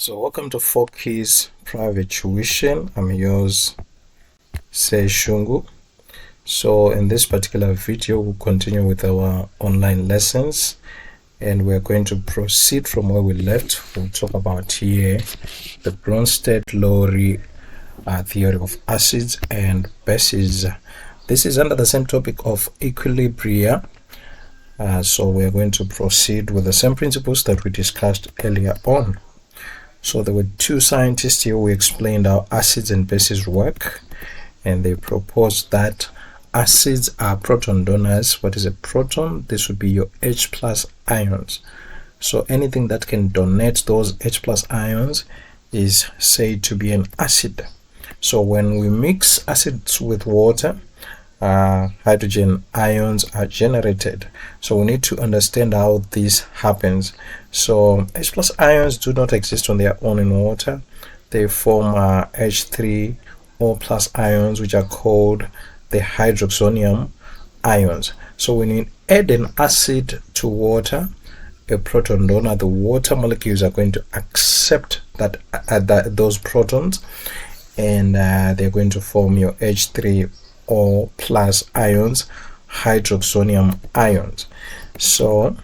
So welcome to 4Keys Private Tuition. I'm yours, Say Shungu. So in this particular video, we'll continue with our online lessons, and we're going to proceed from where we left. We'll talk about here the Bronsted-Lowry theory of acids and bases. This is under the same topic of Equilibria. So we're going to proceed with the same principles that we discussed earlier on. So there were two scientists here who explained how acids and bases work, and they proposed that acids are proton donors. What is a proton? This would be your H plus ions. So anything that can donate those H plus ions is said to be an acid. So when we mix acids with water, hydrogen ions are generated. So we need to understand how this happens. So H plus ions do not exist on their own in water. They form H3O plus ions, which are called the hydroxonium ions. So when you add an acid to water, a proton donor, the water molecules are going to accept those protons, and they're going to form your H3O plus ions, hydroxonium ions. So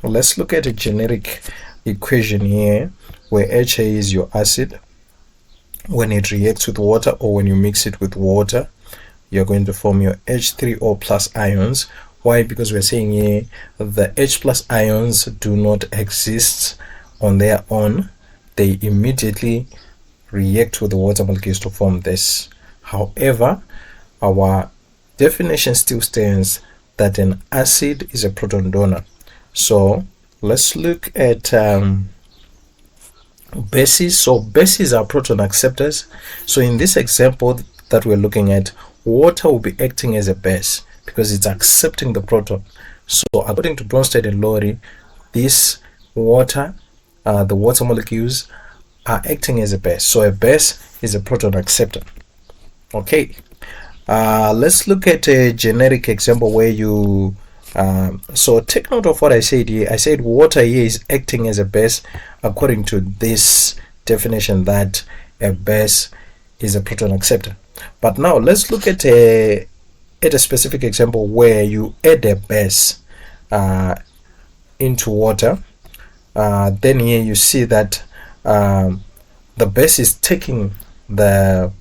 let's look at a generic equation here where HA is your acid. When it reacts with water, or when you mix it with water, you're going to form your H3O plus ions. Why? Because we're saying here the H plus ions do not exist on their own. They immediately react with the water molecules to form this. However, our definition still stands that an acid is a proton donor. So let's look at bases. So bases are proton acceptors. So in this example that we're looking at, water will be acting as a base because it's accepting the proton. So according to Bronsted and Lowry, this water, the water molecules are acting as a base. So a base is a proton acceptor. Okay. Let's look at a generic example where you so take note of what I said here. I said water here is acting as a base according to this definition that a base is a proton acceptor. But now let's look at a specific example where you add a base into water. Then here you see that the base is taking the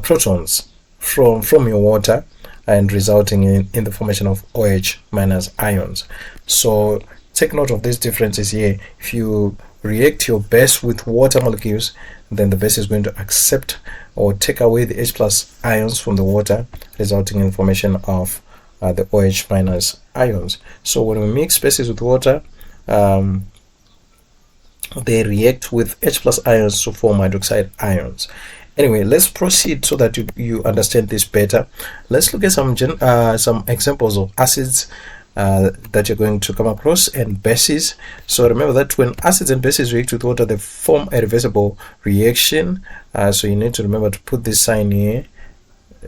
protons from your water and resulting in the formation of OH minus ions. So take note of these differences here. If you react your base with water molecules, then the base is going to accept or take away the H plus ions from the water, resulting in formation of the OH minus ions. So when we mix bases with water, they react with H plus ions to form hydroxide ions. Anyway, let's proceed so that you understand this better. Let's look at some examples of acids that you're going to come across, and bases. So remember that when acids and bases react with water, they form a reversible reaction. So you need to remember to put this sign here.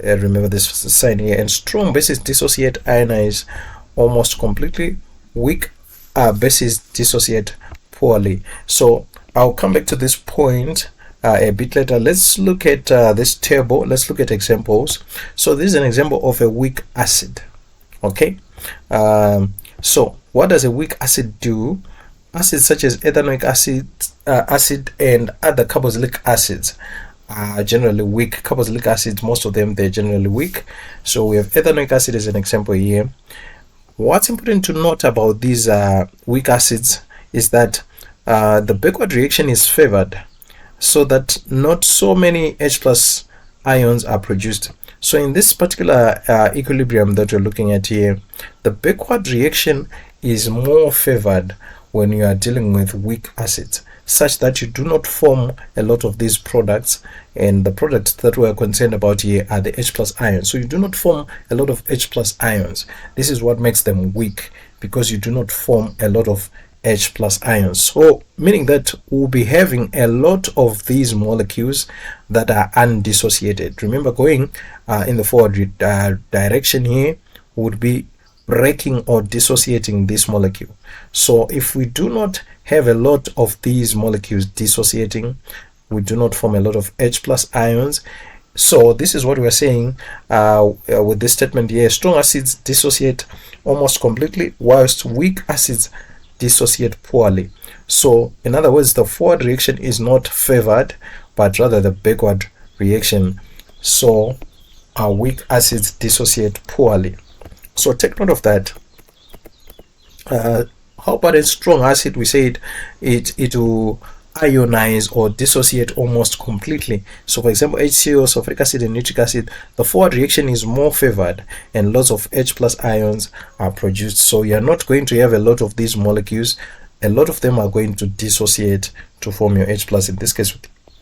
Remember this sign here. And strong bases dissociate, ionize almost completely. Weak bases dissociate poorly. So I'll come back to this point a bit later. Let's look at this table. Let's look at examples. So this is an example of a weak acid. Okay. So what does a weak acid do? Acids such as ethanoic acid and other carboxylic acids are generally weak. Carboxylic acids, most of them, they're generally weak. So we have ethanoic acid as an example here. What's important to note about these weak acids is that the backward reaction is favored, so that not so many H plus ions are produced. So in this particular equilibrium that we're looking at here, the backward reaction is more favored when you are dealing with weak acids, such that you do not form a lot of these products, and the products that we are concerned about here are the H plus ions. So you do not form a lot of H plus ions. This is what makes them weak, because you do not form a lot of H plus ions. So meaning that we'll be having a lot of these molecules that are undissociated. Remember, going in the forward direction here would be breaking or dissociating this molecule. So if we do not have a lot of these molecules dissociating. We do not form a lot of H plus ions. So this is what we're saying with this statement here. Strong acids dissociate almost completely, whilst weak acids dissociate poorly. So in other words, the forward reaction is not favored, but rather the backward reaction. So our weak acids dissociate poorly. So take note of that. How about a strong acid? We said it will ionize or dissociate almost completely. So for example, HCl, sulfuric acid, and nitric acid, the forward reaction is more favored and lots of H plus ions are produced. So you're not going to have a lot of these molecules. A lot of them are going to dissociate to form your H plus, in this case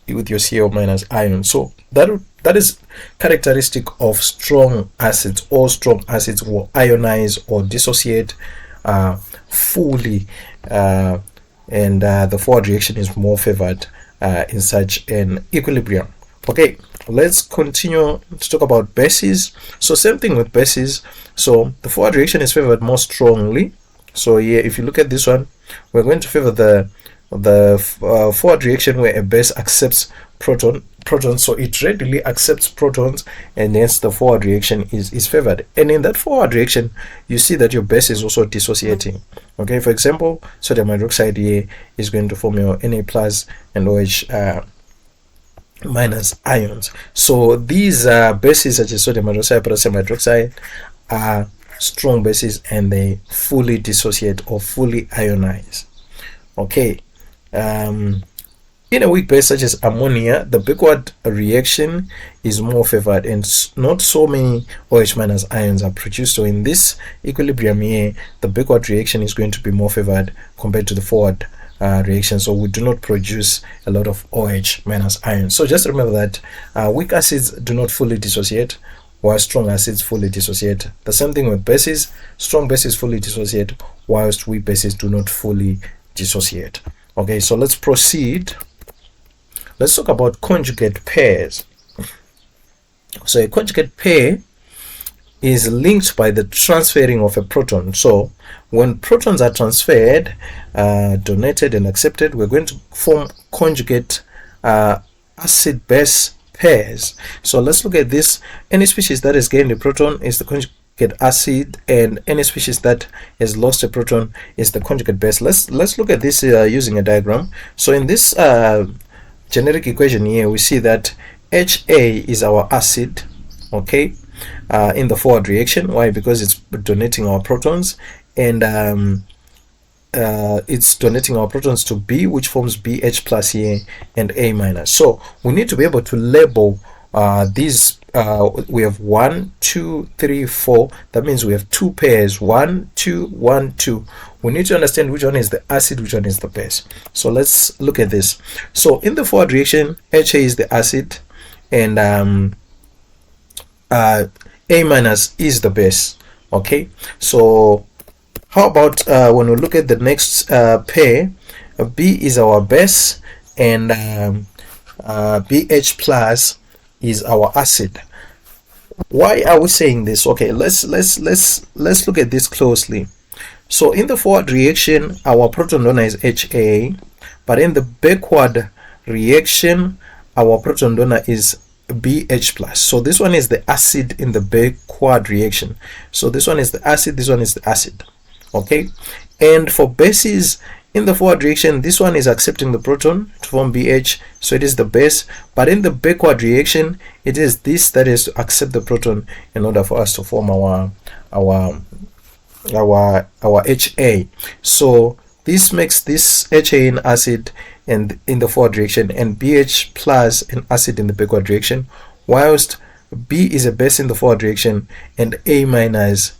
with your Cl minus ion. So that is characteristic of strong acids. All strong acids will ionize or dissociate fully, and the forward reaction is more favored in such an equilibrium. Okay, let's continue to talk about bases. So same thing with bases. So the forward reaction is favored more strongly. So here, if you look at this one, we're going to favor the forward reaction where a base accepts protons, so it readily accepts protons, and hence the forward reaction is favored. And in that forward reaction, you see that your base is also dissociating. Okay, for example, sodium hydroxide here is going to form your Na plus and OH minus ions. So these bases such as sodium hydroxide, potassium hydroxide are strong bases, and they fully dissociate or fully ionize. Okay, in a weak base such as ammonia, the backward reaction is more favored and not so many OH minus ions are produced. So in this equilibrium here, the backward reaction is going to be more favored compared to the forward reaction. So we do not produce a lot of OH minus ions. So just remember that weak acids do not fully dissociate, while strong acids fully dissociate. The same thing with bases. Strong bases fully dissociate, whilst weak bases do not fully dissociate. Okay, so let's proceed. Let's talk about conjugate pairs. So a conjugate pair is linked by the transferring of a proton. So when protons are transferred, donated and accepted, we're going to form conjugate acid-base pairs. So let's look at this. Any species that has gained a proton is the conjugate acid, and any species that has lost a proton is the conjugate base. Let's look at this using a diagram. So in this generic equation here, we see that HA is our acid, okay, in the forward reaction. Why? Because it's donating our protons, and it's donating our protons to B, which forms BH plus here and A minus. So we need to be able to label these. We have 1, 2, 3, 4. That means we have two pairs, 1, 2, 1, 2. We need to understand which one is the acid, which one is the base. So let's look at this. So in the forward reaction, HA is the acid, and A minus is the base. Okay, so how about when we look at the next pair, B is our base, and BH plus is our acid. Why are we saying this? Okay, let's look at this closely. So in the forward reaction, our proton donor is HA, but in the backward reaction, our proton donor is BH plus. So this one is the acid in the backward reaction. So this one is the acid, this one is the acid. Okay, and for bases in the forward reaction, this one is accepting the proton to form BH, so it is the base. But in the backward reaction, it is this that is to accept the proton in order for us to form our HA. So this makes this HA an acid and in the forward reaction, and BH plus an acid in the backward reaction, whilst B is a base in the forward reaction and A minus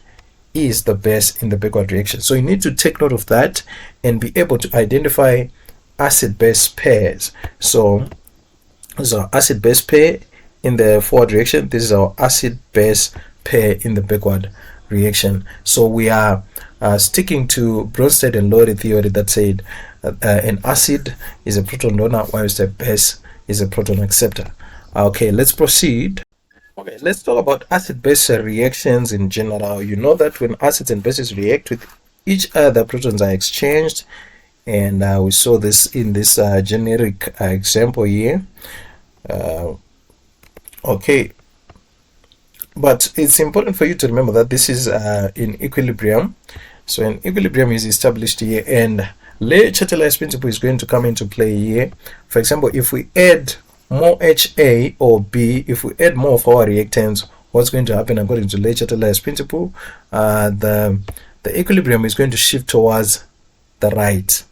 is the base in the backward reaction. So you need to take note of that and be able to identify acid-base pairs. So this is our acid-base pair in the forward reaction. This is our acid-base pair in the backward reaction. So we are sticking to Bronsted and Lowry theory that said an acid is a proton donor, whilst a base is a proton acceptor. Okay, let's proceed. Okay, let's talk about acid-base reactions in general. You know that when acids and bases react with each other, protons are exchanged, and we saw this in this generic example here. Okay, but it's important for you to remember that this is in equilibrium. So an equilibrium is established here, and Le-Chatelain's principle is going to come into play here. For example, if we add more HA or B, if we add more of our reactants, what's going to happen according to Le-Chatelain's principle? The equilibrium is going to shift towards the right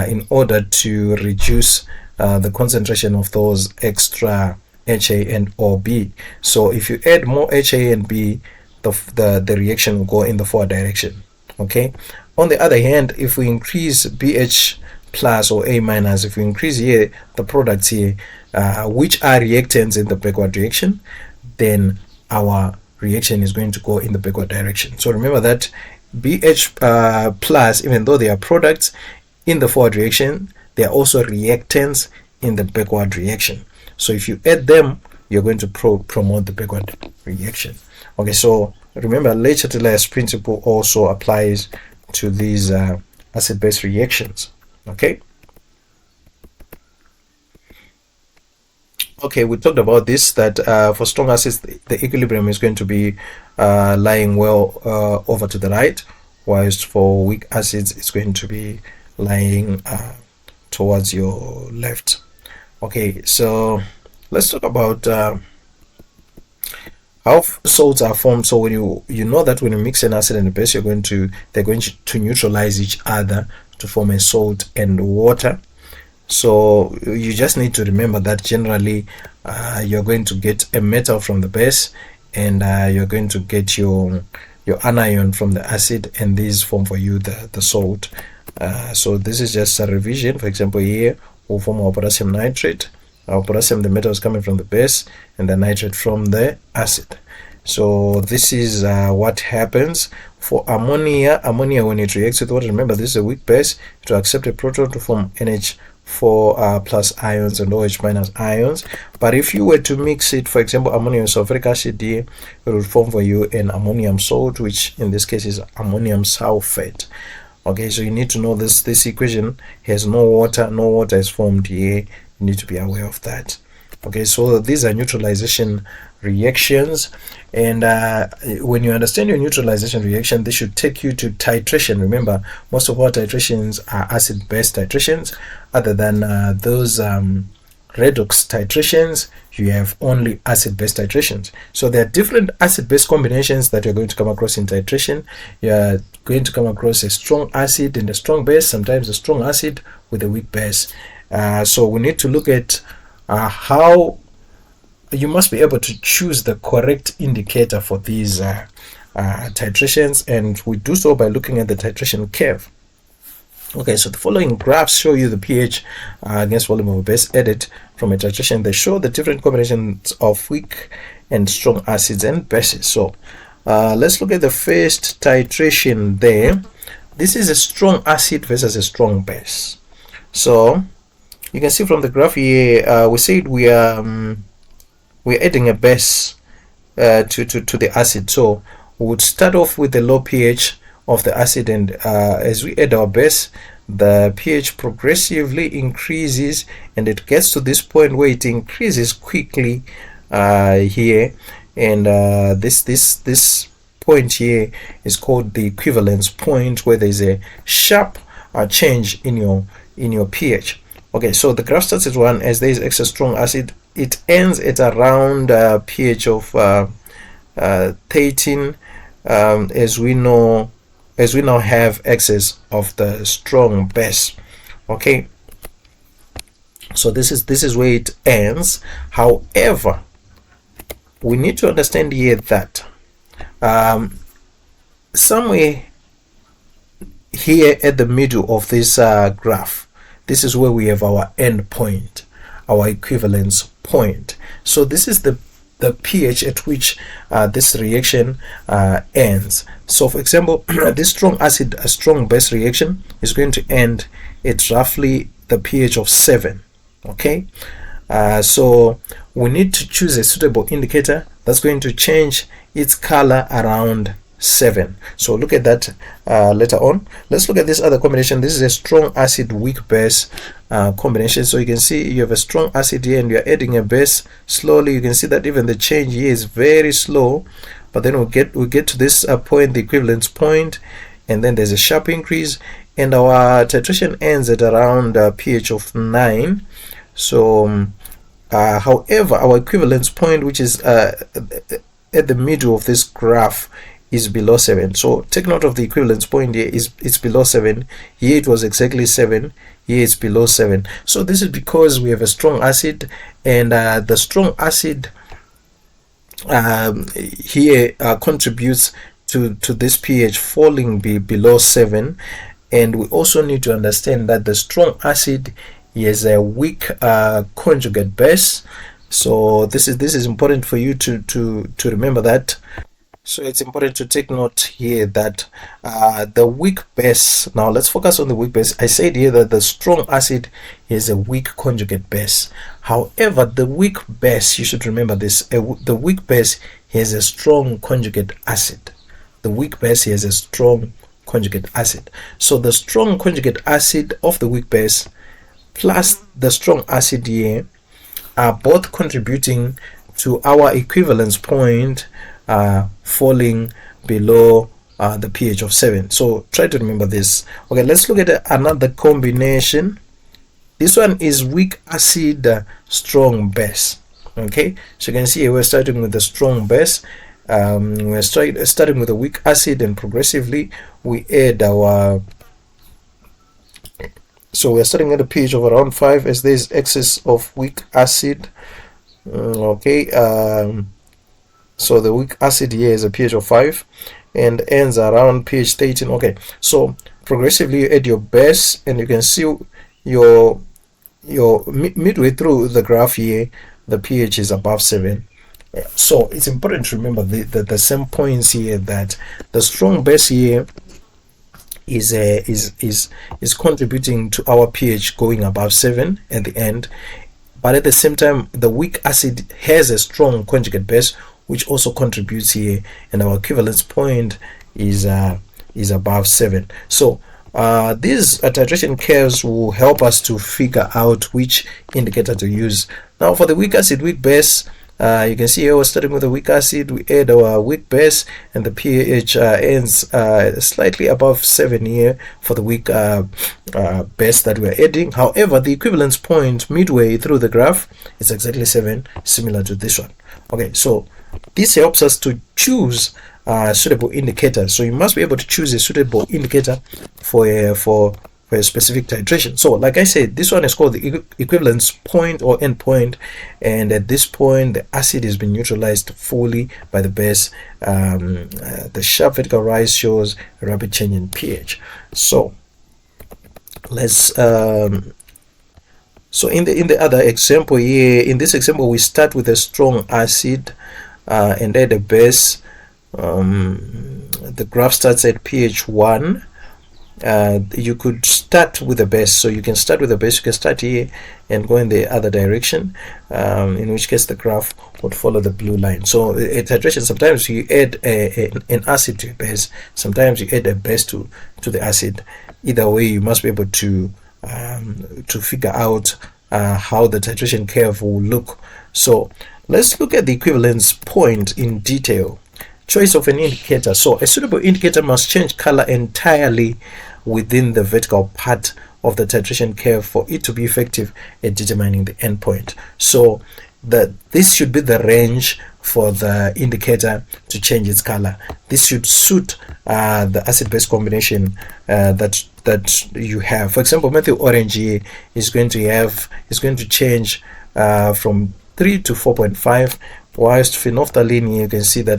in order to reduce the concentration of those extra HA and or B. So if you add more HA and B, the reaction will go in the forward direction. Okay. On the other hand, if we increase BH plus or A minus, if we increase here the products here, which are reactants in the backward direction, then our reaction is going to go in the backward direction. So remember that BH plus, even though they are products in the forward reaction, they are also reactants in the backward reaction. So if you add them, you're going to promote the backward reaction. Okay, so remember, Le-Chatelain's principle also applies to these acid-base reactions. Okay. Okay, we talked about this, that for strong acids, the equilibrium is going to be lying well over to the right, whilst for weak acids, it's going to be lying towards your left. Okay, so let's talk about how salts are formed. So when you know that when you mix an acid and a base, they're going to neutralize each other to form a salt and water. So you just need to remember that generally you're going to get a metal from the base, and you're going to get your anion from the acid, and these form for you the salt. So this is just a revision. For example, here we'll form our potassium nitrate. Our potassium, the metal is coming from the base, and the nitrate from the acid. So this is what happens for ammonia. Ammonia, when it reacts with water, remember this is a weak base, it will accept a proton to form NH4 plus ions and OH minus ions. But if you were to mix it, for example, ammonium sulfuric acid here, it will form for you an ammonium salt, which in this case is ammonium sulfate. Okay, so you need to know this equation has no water is formed here. You need to be aware of that. Okay, so these are neutralization reactions, and when you understand your neutralization reaction, this should take you to titration. Remember, most of our titrations are acid-base titrations. Other than those redox titrations, you have only acid-base titrations. So there are different acid-base combinations that you're going to come across in titration. You're going to come across a strong acid and a strong base, sometimes a strong acid with a weak base. So we need to look at how you must be able to choose the correct indicator for these titrations, and we do so by looking at the titration curve. Okay, so the following graphs show you the pH against volume of a base added from a titration. They show the different combinations of weak and strong acids and bases. So let's look at the first titration there. This is a strong acid versus a strong base. So you can see from the graph here, we said we're adding a base to the acid. So we would start off with the low pH of the acid, and as we add our base, the pH progressively increases, and it gets to this point where it increases quickly here, and this point here is called the equivalence point, where there's a sharp change in your pH. Okay, so the graph starts at 1 as there is extra strong acid. It ends at around pH of 13 as we now have excess of the strong base. Okay, so this is where it ends. However, we need to understand here that somewhere here at the middle of this graph, this is where we have our end point, our equivalence point. So this is the pH at which this reaction ends. So for example, this strong acid, a strong base reaction is going to end at roughly the pH of 7. Okay, so we need to choose a suitable indicator that's going to change its color around 7. So look at that later on. Let's look at this other combination. This is a strong acid weak base combination. So you can see you have a strong acid here and you're adding a base slowly. You can see that even the change here is very slow, but then we get to this point, the equivalence point, and then there's a sharp increase, and our titration ends at around pH of 9. So however, our equivalence point, which is at the middle of this graph, is below 7. So take note of the equivalence point here, it's below 7. Here it was exactly 7. Here it's below 7. So this is because we have a strong acid, and the strong acid here contributes to this pH falling below 7. And we also need to understand that the strong acid is a weak conjugate base. So this is important for you to remember that. So it's important to take note here that the weak base, now let's focus on the weak base. I said here that the strong acid is a weak conjugate base. However, the weak base, you should remember this, the weak base has a strong conjugate acid. The weak base has a strong conjugate acid. So the strong conjugate acid of the weak base plus the strong acid here are both contributing to our equivalence point falling below the pH of 7. So try to remember this. Okay, let's look at another combination. This one is weak acid strong base. Okay, so you can see here we're starting with the strong base. We're starting with a weak acid, and progressively we add our, so we're starting at a pH of around 5 as there's excess of weak acid. Okay, so the weak acid here is a pH of 5 and ends around pH 13. Okay, so progressively you add your base, and you can see your midway through the graph here the pH is above 7. So it's important to remember the same points here, that the strong base here is contributing to our pH going above 7 at the end, but at the same time the weak acid has a strong conjugate base which also contributes here, and our equivalence point is above 7. So these titration curves will help us to figure out which indicator to use. Now for the weak acid weak base, you can see here we're starting with a weak acid, we add our weak base, and the pH ends slightly above 7 here for the weak base that we're adding. However, the equivalence point midway through the graph is exactly 7, similar to this one. Okay, so this helps us to choose suitable indicators. So you must be able to choose a suitable indicator for a specific titration. So like I said, this one is called the equivalence point or end point, and at this point the acid has been neutralized fully by the base. The sharp vertical rise shows a rapid change in pH. So let's so in the other example here, in this example we start with a strong acid and add a base. The graph starts at pH 1. You could start with a base, so you can start with a base, you can start here and go in the other direction, in which case the graph would follow the blue line. So at titration, sometimes you add an acid to a base, sometimes you add a base to the acid. Either way, you must be able to figure out how the titration curve will look. So let's look at the equivalence point in detail. Choice of an indicator. So a suitable indicator must change color entirely within the vertical part of the titration curve for it to be effective at determining the endpoint. So this should be the range for the indicator to change its color. This should suit the acid-base combination that you have. For example, methyl orange here is going to change from 3 to 4.5, whilst phenolphthalein, you can see that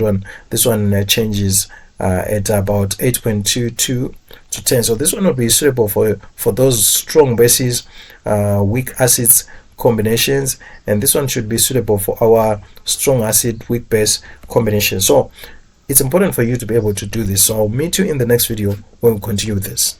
this one changes at about 8.22 to 10. So this one will be suitable for those strong bases, weak acids combinations, and this one should be suitable for our strong acid weak base combination. So it's important for you to be able to do this. So I'll meet you in the next video when we continue with this.